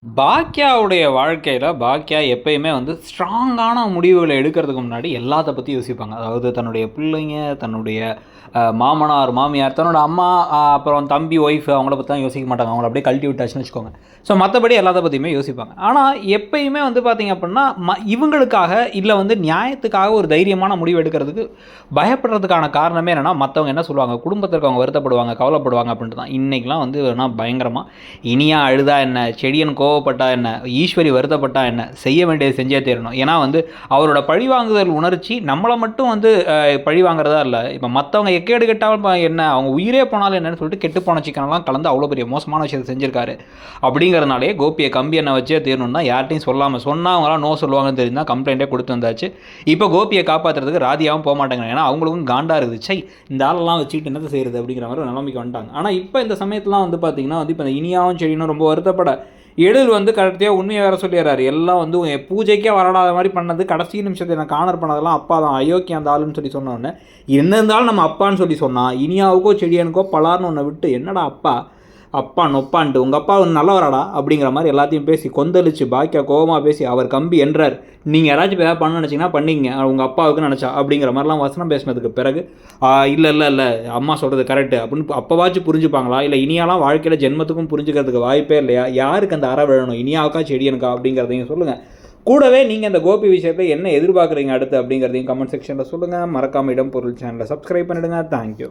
பாக்யாவுடைய வாழ்க்கையில, பாக்யா எப்பயுமே வந்து ஸ்ட்ராங்கான முடிவுகள எடுக்கிறதுக்கு முன்னாடி எல்லாத்த பத்தி யோசிப்பாங்க. அதாவது தன்னுடைய பிள்ளைங்க, தன்னுடைய மாமனார், மாமியார், தன்னோட அம்மா, அப்புறம் தம்பி, ஒய்ஃப் அவங்கள பத்திலாம் யோசிக்க மாட்டாங்க. அவங்கள அப்படியே கழட்டி விட்டாச்சுன்னு வச்சுக்கோங்க. ஸோ மத்தபடி எல்லாத்த பத்தியுமே யோசிப்பாங்க. ஆனா எப்பயுமே வந்து பார்த்தீங்க அப்படின்னா, இவங்களுக்காக இல்ல வந்து நியாயத்துக்காக ஒரு தைரியமான முடிவு எடுக்கிறதுக்கு பயப்படுறதுக்கான காரணமே என்னன்னா, மத்தவங்க என்ன சொல்லுவாங்க, குடும்பத்தில இருக்கவங்க வருத்தப்படுவாங்க, கவலைப்படுவாங்க அப்படின்ட்டு தான். இன்னைக்கெல்லாம் வந்து பயங்கரமா இனியா அழுதா என்ன, செடியன் கோவப்பட்டா என்ன, ஈஸ்வரி வருத்தப்பட்டா என்ன, செய்ய வேண்டியது செஞ்சே தீரணும். ஏன்னா வந்து அவரோட பழிவாங்குதல் உணர்ச்சி நம்மள மட்டும் வந்து பழி வாங்குறதா இல்ல. இப்ப மத்தவங்க எக்கேடு கெட்டாலும் என்ன, அவங்க உயிரே போனாலும் என்னன்னு சொல்லிட்டு கெட்டு போன சிக்கனெல்லாம் கலந்து அவ்வளோ பெரிய மோசமான விஷயத்தை செஞ்சிருக்காரு. அப்படிங்கிறதுனாலே கோபியை கம்பி எண்ணெய் வச்சே தீரணும் தான் யார்ட்டையும் சொல்லாமல் சொன்னால் அவங்களாம் நோ சொல்லுவாங்கன்னு தெரிஞ்சு தான் கம்ப்ளைண்ட்டே கொடுத்து வந்தாச்சு. இப்போ கோபியை காப்பாற்றுறதுக்கு ராதியாவும் போக மாட்டேங்கிறாங்க. ஏன்னா அவங்களுக்கும் காண்டா இருக்குது. சை, இந்த ஆளெல்லாம் வச்சுக்கிட்டு என்னத்தை செய்கிறது அப்படிங்கிற மாதிரி ஒரு நிலைமைக்கு வந்துட்டாங்க. ஆனால் இப்போ இந்த சமயத்துலாம் வந்து பார்த்தீங்கன்னா வந்து இப்போ இந்த இனியாவும் செடினும் ரொம்ப வருத்தப்பட எழில் வந்து கரெக்டாக உண்மையை வேற சொல்லிடுறாரு. எல்லாம் வந்து பூஜைக்கே வரடாத மாதிரி பண்ணது கடைசி நிமிஷத்தை நான் கார்னர் பண்ணதெல்லாம் அப்பா தான், அயோக்கியம் அந்த ஆளுன்னு சொல்லி சொன்னோன்னே, என்ன இருந்தாலும் நம்ம அப்பான்னு சொல்லி சொன்னால் இனியாவுக்கோ செடியனுக்கோ பலார்னு ஒன்றை விட்டு என்னடா அப்பா அப்பா நொப்பான்ட்டு உங்கள் அப்பா வந்து நல்லவராடா அப்படிங்கிற மாதிரி எல்லாத்தையும் பேசி கொந்தளிச்சு பாக்கியா கோபமாக பேசி அவர் கம்பி என்றார். நீங்கள் யாராச்சும் ஏதாவது பண்ண நினச்சிங்கன்னா பண்ணிங்க உங்கள் அப்பாவுக்கு நினச்சா அப்படிங்கிற மாதிரிலாம் வசனம் பேசினதுக்கு பிறகு இல்லை அம்மா சொல்கிறது கரெக்டு அப்படின்னு அப்போவாச்சும் புரிஞ்சுப்பாங்களா? இல்லை இனியாலாம் வாழ்க்கையில் ஜென்மத்துக்கும் புரிஞ்சுக்கிறதுக்கு வாய்ப்பே இல்லையா? யாருக்கு அந்த அற விழணும், இனியாவுக்கா செடியனுக்கா அப்படிங்கிறதையும் சொல்லுங்கள். கூடவே நீங்கள் இந்த கோபி விஷயத்தில் என்ன எதிர்பார்க்குறீங்க அடுத்து அப்படிங்கிறதையும் கமெண்ட் செக்ஷனில் சொல்லுங்கள். மறக்காம இடம் பொருள் சேனலை சப்ஸ்கிரைப் பண்ணிவிடுங்க. தேங்க்யூ.